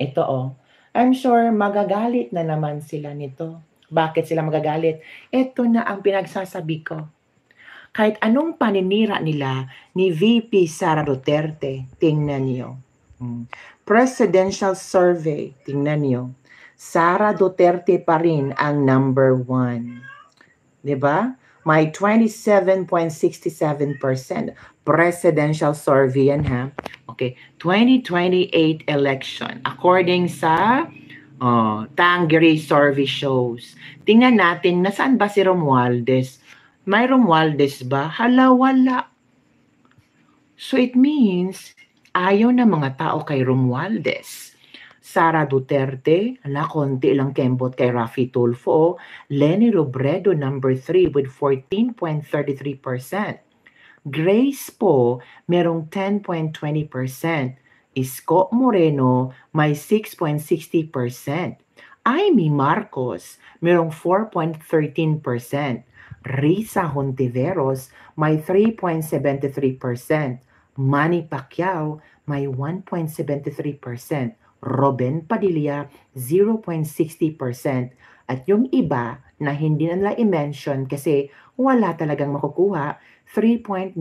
Ito oh, I'm sure magagalit na naman sila nito. Bakit sila magagalit? Ito na ang pinagsasabi ko. Kahit anong paninira nila ni VP Sara Duterte, tingnan niyo. Presidential survey, tingnan niyo. Sara Duterte pa rin ang number 1. 'Di ba? May 27.67% presidential survey yan ha. Okay, 2028 election according sa Tangere survey shows. Tingnan natin nasaan ba si Romualdez. May Romualdez ba? Hala, wala. So it means ayaw na mga tao kay Romualdez. Sara Duterte, konti lang kembot kay Raffy Tulfo. Leni Robredo, number 3 with 14.33%. Grace po, merong 10.20%. Isko Moreno, may 6.60%. Amy Marcos, merong 4.13%. Risa Hontiveros, may 3.73%. Manny Pacquiao, may 1.73%. Robin Padilla, 0.60%. At yung iba na hindi nila i-mention kasi wala talagang makukuha, 3.93%.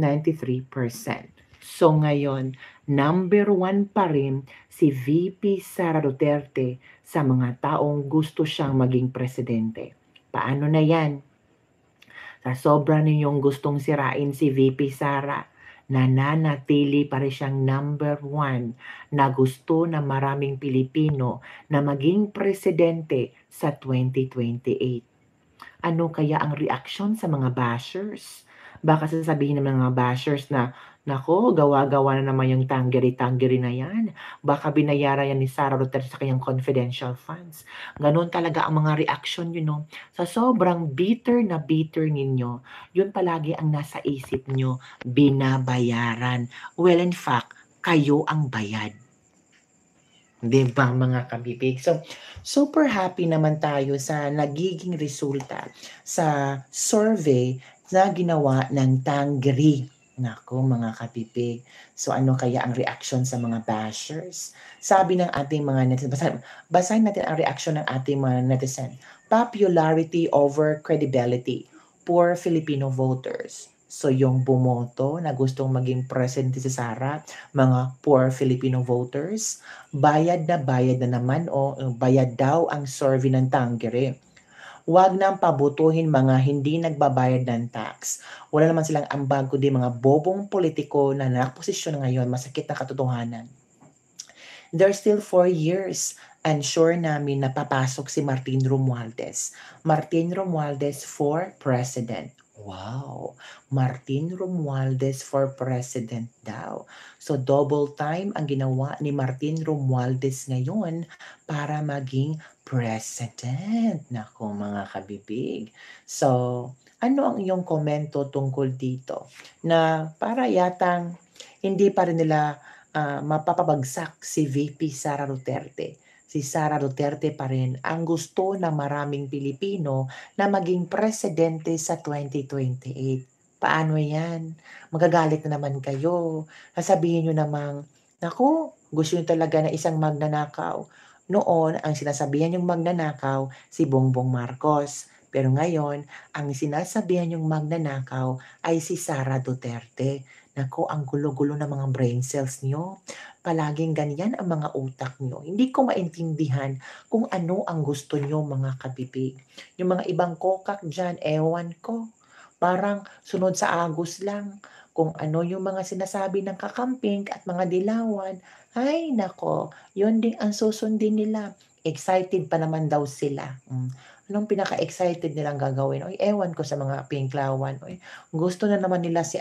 So ngayon, number 1 pa rin si VP Sara Duterte sa mga taong gusto siyang maging presidente. Paano na yan? Sa sobra ninyong gustong sirain si VP Sara, nananatili pa rin siyang number 1 na gusto ng maraming Pilipino na maging presidente sa 2028. Ano kaya ang reaksyon sa mga bashers? Baka sasabihin ng mga bashers na, nako, gawa-gawa na naman yung tanggeri-tanggeri na yan. Baka binayaran yan ni Sara Duterte sa kanyang confidential funds. Ganon talaga ang mga reaksyon, Sa sobrang bitter na bitter ninyo, yun palagi ang nasa isip nyo, binabayaran. Well, in fact, kayo ang bayad. Diba mga kabibig? So, super happy naman tayo sa nagiging resulta sa survey na ginawa ng Tangri. Nako mga kabibig. So ano kaya ang reaction sa mga bashers? Sabi ng ating mga netizen, basahin natin ang reaction ng ating mga netizen. Popularity over credibility. Poor Filipino voters. So yung bumoto na gustong maging presidente si Sara, mga poor Filipino voters, bayad na naman o bayad daw ang survey ng Tangere. Huwag nang pabutuhin mga hindi nagbabayad ng tax. Wala naman silang ambag kundi mga bobong politiko na nakaposisyon ngayon, masakit na katotohanan. There's still 4 years and sure namin na papasok si Martin Romualdez. Martin Romualdez for president. Wow! Martin Romualdez for president daw. So double time ang ginawa ni Martin Romualdez ngayon para maging president. Nako mga kabibig. So, ano ang iyong komento tungkol dito? Na para yatang hindi pa rin nila mapapabagsak si VP Sara Duterte. Si Sara Duterte pa rin ang gusto ng maraming Pilipino na maging presidente sa 2028. Paano yan? Magagalit na naman kayo. Sasabihin nyo namang, naku, gusto nyo talaga na isang magnanakaw. Noon, ang sinasabihan yung magnanakaw, si Bongbong Marcos. Pero ngayon, ang sinasabihan yung magnanakaw ay si Sara Duterte. Nako, ang gulo-gulo ng mga brain cells nyo. Palaging ganyan ang mga utak nyo. Hindi ko maintindihan kung ano ang gusto nyo mga kabibig. Yung mga ibang kokak dyan, ewan ko. Parang sunod sa agos lang. Kung ano yung mga sinasabi ng kakamping at mga dilawan, ay nako, yun din ang susundin nila. Excited pa naman daw sila. Anong pinaka-excited nilang gagawin? Oy, ewan ko sa mga pinklawan. Oy, gusto na naman nila si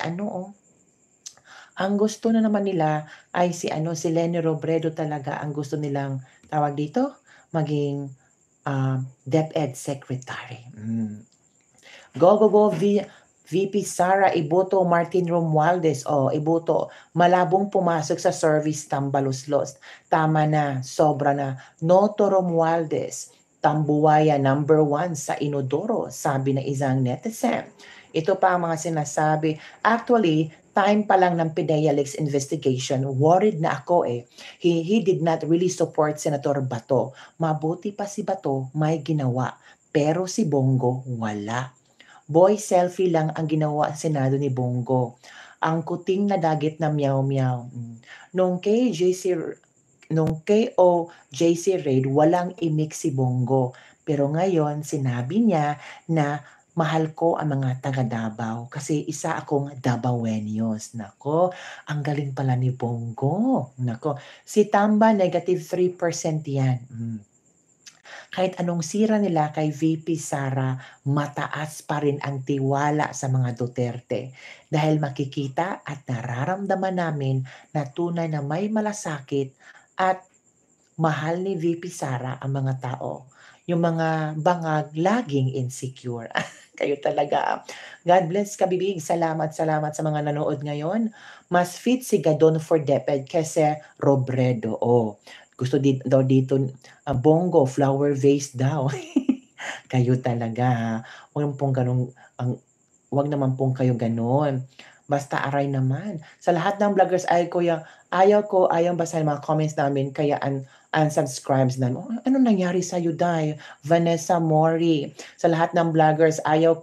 ang gusto na naman nila ay si Leni Robredo talaga ang gusto nilang tawag dito, maging DepEd Secretary. Go, VP Sara iboto Martin Romualdez. Iboto. Malabong pumasok sa service tambaluslos. Tama na, sobra na. Noto Romualdez. Tambuwaya number 1 sa Inodoro, sabi na isang netizen. Ito pa ang mga sinasabi. Actually, time pa lang ng PIDEA Leaks investigation, worried na ako eh. He did not really support Senator Bato. Mabuti pa si Bato, may ginawa. Pero si Bongo, wala. Boy selfie lang ang ginawa sa Senado ni Bongo. Ang kuting na dagit na meow-meow. Nung kay JC nung KOJC raid, walang imik si Bongo. Pero ngayon, sinabi niya na mahal ko ang mga taga Davao kasi isa akong Davaoenos. Nako, ang galing pala ni Bongo. Nako, si Tamba negative 3% yan. Kahit anong sira nila kay VP Sara, mataas pa rin ang tiwala sa mga Duterte. Dahil makikita at nararamdaman namin na tunay na may malasakit at mahal ni VP Sara ang mga tao. Yung mga bangag laging insecure. Kayo talaga. God bless Kabibig. Salamat sa mga nanood ngayon. Mas fit si Gadon for DepEd kasi Robredo. Oh, gusto daw dito Bongo flower vase daw. Kayo talaga. Huwag pong ganun wag naman pong kayo ganon. Basta aray naman. Sa lahat ng vloggers ayaw basahin mga comments namin kaya unsubscribes namin. Oh, ano nangyari sa iyo, Day? Vanessa Mori. Sa lahat ng vloggers ayaw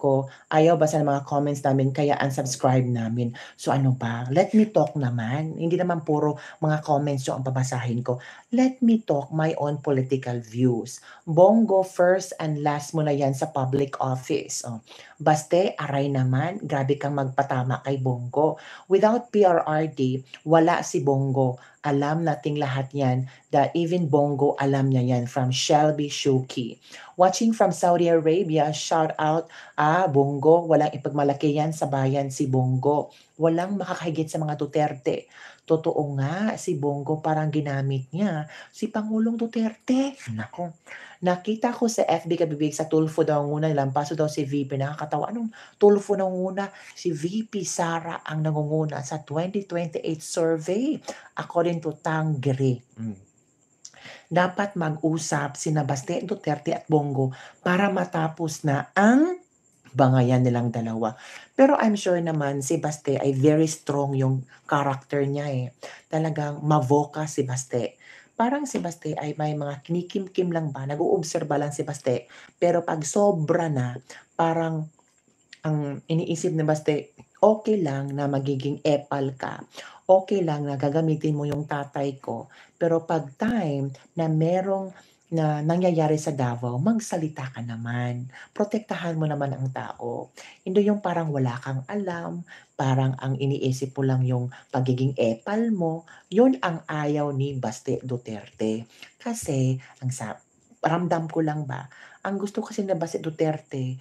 basahin mga comments namin kaya unsubscribe namin. So ano ba? Let me talk naman. Hindi naman puro mga comments yung ang babasahin ko. Let me talk my own political views. Bongo first and last mo na yan sa public office. Oh. Baste, aray naman, grabe kang magpatama kay Bongo. Without PRRD, wala si Bongo. Alam nating lahat yan, that even Bongo alam niya yan from Shelby Shuki. Watching from Saudi Arabia, shout out, Bongo, walang ipagmalaki yan sa bayan si Bongo. Walang makakahigit sa mga Duterte. Totoo nga, si Bongo parang ginamit niya si Pangulong Duterte. Nako, nakita ko sa FB Kabibig sa Tulfo daw nguna, nilampaso daw si VP. Nakakatawa. Anong Tulfo nangunguna? Si VP Sara ang nangunguna sa 2028 survey. According to Tangri. Dapat mag-usap sina Baste, Duterte at Bongo para matapos na ang bangayan nilang dalawa. Pero I'm sure naman si Baste ay very strong yung character niya eh. Talagang mavoka si Baste. Parang si Baste ay may mga kinikim-kim lang ba, nag-uobserba lang si Baste. Pero pag sobra na, parang ang iniisip ni Baste, okay lang na magiging epal ka. Okay lang na gagamitin mo yung tatay ko. Pero pag time na merong na nangyayari sa Davao, magsalita ka naman. Protektahan mo naman ang tao. Hindi yung parang wala kang alam, parang ang iniisip mo lang yung pagiging epal mo. Yun ang ayaw ni Baste Duterte. Kasi, ramdam ko lang ba, ang gusto kasi ni Baste Duterte,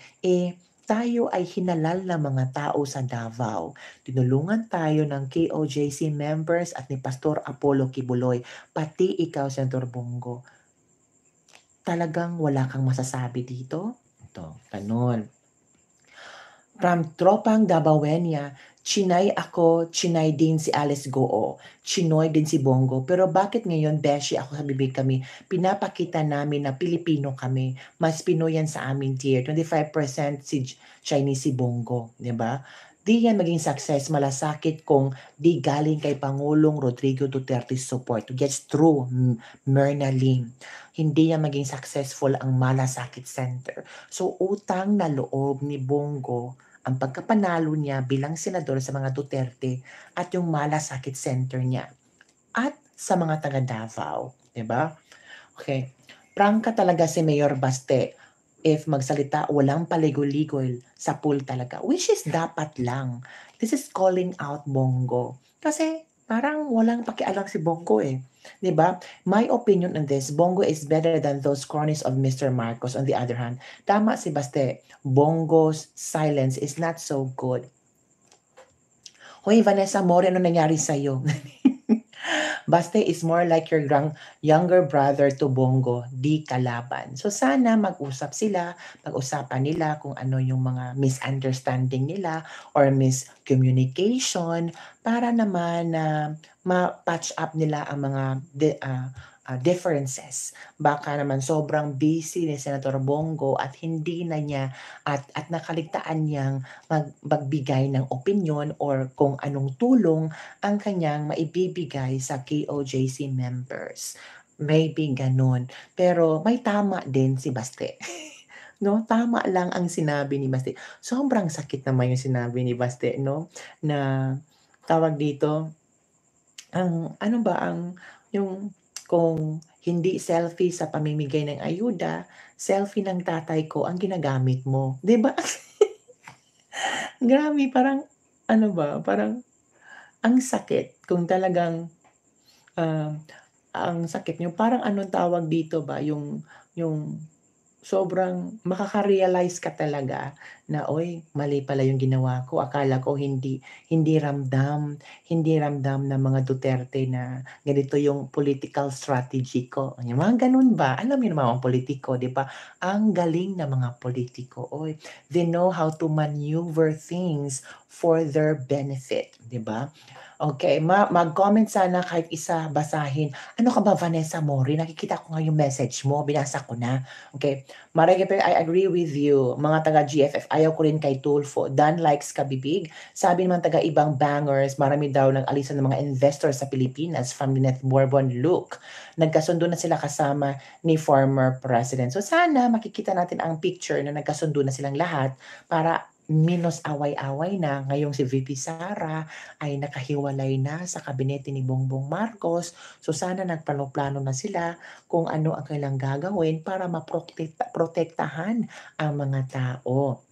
tayo ay hinalal na mga tao sa Davao. Tinulungan tayo ng KOJC members at ni Pastor Apollo Kibuloy, pati ikaw, Senator Bongo. Talagang wala kang masasabi dito? Ito, ganun. From Tropang Dabawenya, chinay ako, chinay din si Alice Goo, chinoy din si Bongo. Pero bakit ngayon, beshi ako sa bibig kami, pinapakita namin na Pilipino kami, mas Pinoy yan sa amin tier, 25% si Chinese si Bongo, di ba? Di yan maging success, malasakit kung di galing kay Pangulong Rodrigo Duterte's support. Gets through, Myrna Lim. Hindi yan maging successful ang Malasakit Center. So, utang na loob ni Bongo ang pagkapanalo niya bilang senador sa mga Duterte at yung Malasakit Center niya. At sa mga taga Davao. Diba? Okay. Prangka talaga si Mayor Baste. If magsalita, walang paligoy-ligoy sa pool talaga. Which is dapat lang. This is calling out Bongo. Kasi parang walang pakialam si Bongo eh. Diba? My opinion on this, Bongo is better than those cronies of Mr. Marcos. On the other hand, tama si Baste, Bongo's silence is not so good. Hoy, Vanessa More, ano nangyari sa'yo? Baste is more like your younger brother to Bongo, di kalaban. So sana mag-usap sila, pag-usapan nila kung ano yung mga misunderstanding nila or miscommunication para naman na ma-patch up nila ang mga differences. Baka naman sobrang busy ni Senator Bongo at hindi na niya at nakaligtaan niyang magbigay ng opinyon or kung anong tulong ang kanyang maibibigay sa KOJC members. Maybe ganun. Pero may tama din si Baste. No, tama lang ang sinabi ni Baste. Sobrang sakit naman yung sinabi ni Baste, no? Na tawag dito, ano ba ang yung kung hindi selfie sa pamimigay ng ayuda, selfie ng tatay ko ang ginagamit mo, 'di ba? Grabe, parang ano ba, parang ang sakit kung talagang, um, ang sakit yung parang anong tawag dito ba, yung sobrang makaka-realize ka talaga na, "Uy, mali pala yung ginawa ko. Akala ko hindi hindi ramdam ng mga Duterte na ganito yung political strategy ko." Yung mga gano'n ba? Alam niyo naman ang politiko, 'di ba? Ang galing ng mga politiko, uy, they know how to maneuver things for their benefit, 'di ba? Okay, mag-comment sana kahit isa, basahin. Ano ka ba, Vanessa Mori? Nakikita ko nga yung message mo, binasa ko na. Okay. Maragay, I agree with you. Mga taga-GFF, ayaw ko rin kay Tulfo. Dan likes kabibig. Sabi naman taga-ibang bangers, marami daw nag-alisan ng mga investors sa Pilipinas from Net Bourbon Look. Nagkasundo na sila kasama ni former president. So sana makikita natin ang picture na nagkasundo na silang lahat para minus away-away na. Ngayong si VP Sara ay nakahiwalay na sa kabinete ni Bongbong Marcos. So sana nagplano-plano na sila kung ano ang kailang gagawin para protektahan ang mga tao.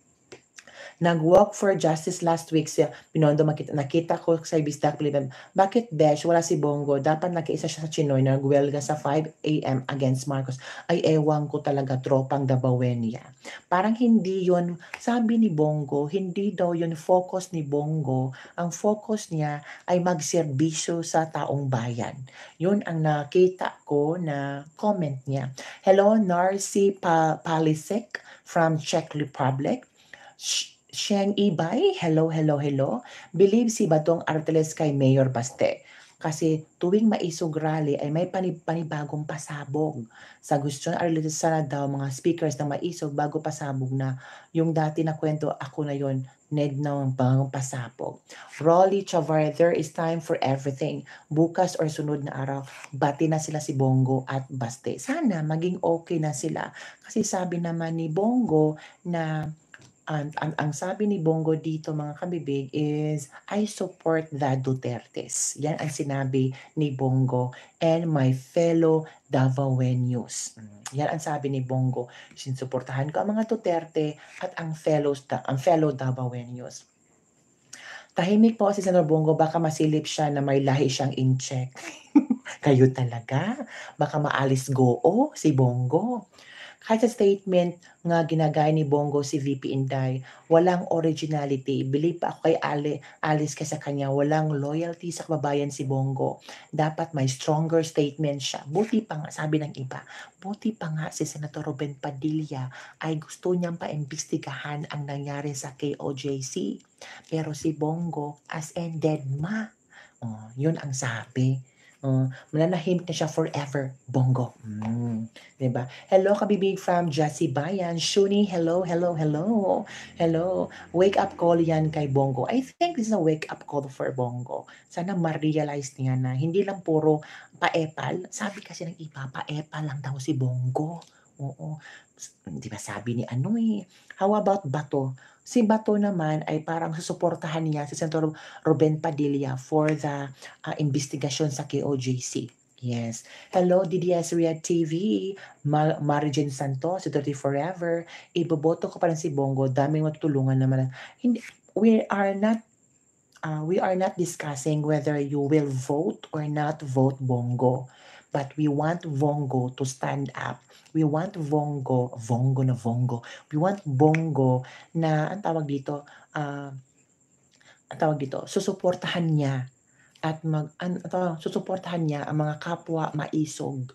Nag-walk for justice last week si Binondo, nakita ko sa Ibisdak Pilipinas. Bakit Besh, wala si Bongo? Dapat nakiisa siya sa Chinoy na nagwelga sa 5 a.m. against Marcos. Ay ewan ko talaga, tropang Dabawenia. Parang hindi yon, sabi ni Bongo, hindi daw yon focus ni Bongo. Ang focus niya ay magserbisyo sa taong bayan. Yun ang nakita ko na comment niya. Hello, Narcy Palisek from Czech Republic. Sheng Ibay, hello, hello, hello. Believe si Batong Arteles kay Mayor Baste. Kasi tuwing maisog rally ay may panibagong pasabog. Sa gusto na Arteles sana daw mga speakers na maisog bago pasabog na yung dati na kwento ako na yon, need na ng bagong pasabog. Rolly Chavar, there is time for everything. Bukas or sunod na araw, bati na sila si Bongo at Baste. Sana maging okay na sila. Kasi sabi naman ni Bongo na ang sabi ni Bongo dito mga kabibig is, I support the Dutertes. Yan ang sinabi ni Bongo and my fellow Davaoenos. Yan ang sabi ni Bongo. Sinusuportahan ko ang mga Duterte at ang fellow Davaoenos. Tahimik po si Senator Bongo, baka masilip siya na may lahi siyang in-check. Kayo talaga? Baka maalis goo si Bongo. Kahit sa statement nga ginagaya ni Bongo si VP Inday, walang originality. Believe pa ako kay Alice kaysa kanya, walang loyalty sa kababayan si Bongo. Dapat may stronger statement siya. Buti pa nga, sabi ng iba, buti pa nga si Senator Ruben Padilla ay gusto niyang paimbestigahan ang nangyari sa KOJC. Pero si Bongo, as in dead ma. Oh, yun ang sabi. Mananahimik na siya forever, Bongo. 'Di ba? Hello, kabibig from Jessie Bayan. Shuni, hello, hello, hello. Hello. Wake up call yan kay Bongo. I think this is a wake up call for Bongo. Sana ma-realize niya na hindi lang puro paepal. Sabi kasi ng iba, paepal lang daw si Bongo. Oo. Di ba sabi ni ano how about Bato? Si Bato naman ay parang susuportahan niya si Senator Ruben Padilla for the investigasyon sa KOJC. Yes. Hello, DDS Riyadh TV. Marijen Santos, si 30 Forever. Iboboto ko pa rin si Bongo. Daming matulungan naman. Hindi, we are not discussing whether you will vote or not vote Bongo. But we want Bongo to stand up. We want Bongo. We want Bongo na, ang tawag dito, susuportahan niya at susuportahan niya ang mga kapwa maisog.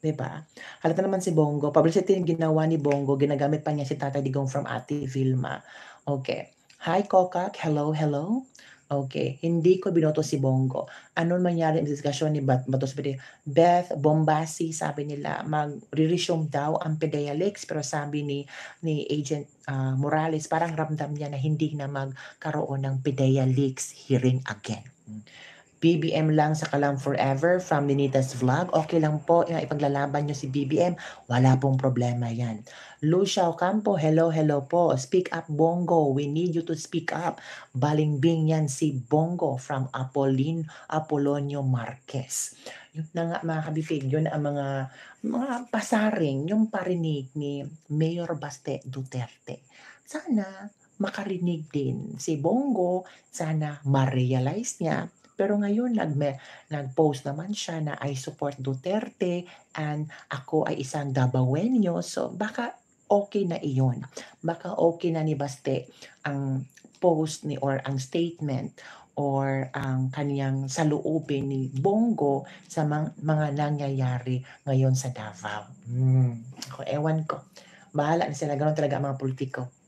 'Di ba? Halata naman si Bongo, publicity yung ginawa ni Bongo, ginagamit pa niya si Tatay Digong from Ate Vilma. Okay. Hi, Kokak. Hello, hello. Okay, hindi ko binoto si Bongo. Anong mangyari sa diskusyon ni Bato Beth Bombasi, sabi nila magre-resume daw ang PDEA leaks, pero sabi ni Agent, Morales parang ramdam niya na hindi na magkaroon ng PDEA leaks hearing again. BBM lang sa Kalam Forever from Ninita's Vlog. Okay lang po, ipaglalaban nyo si BBM. Wala pong problema yan. Lucia Ocampo, hello, hello po. Speak up, Bongo. We need you to speak up. Balingbing yan si Bongo from Apolonio Marquez. Yun na nga mga kabifig, yun ang mga pasaring, yung parinig ni Mayor Baste Duterte. Sana makarinig din si Bongo, sana ma-realize niya. Pero ngayon nag-post naman siya na I support Duterte and ako ay isang Dabawenyo. So baka okay na iyon. Baka okay na ni Baste ang post ni or ang statement or ang kaniyang saloobin ni Bongo sa mga nangyayari ngayon sa Davao. Ako, ewan ko. Bahala na sila. Ganun talaga ang mga politiko.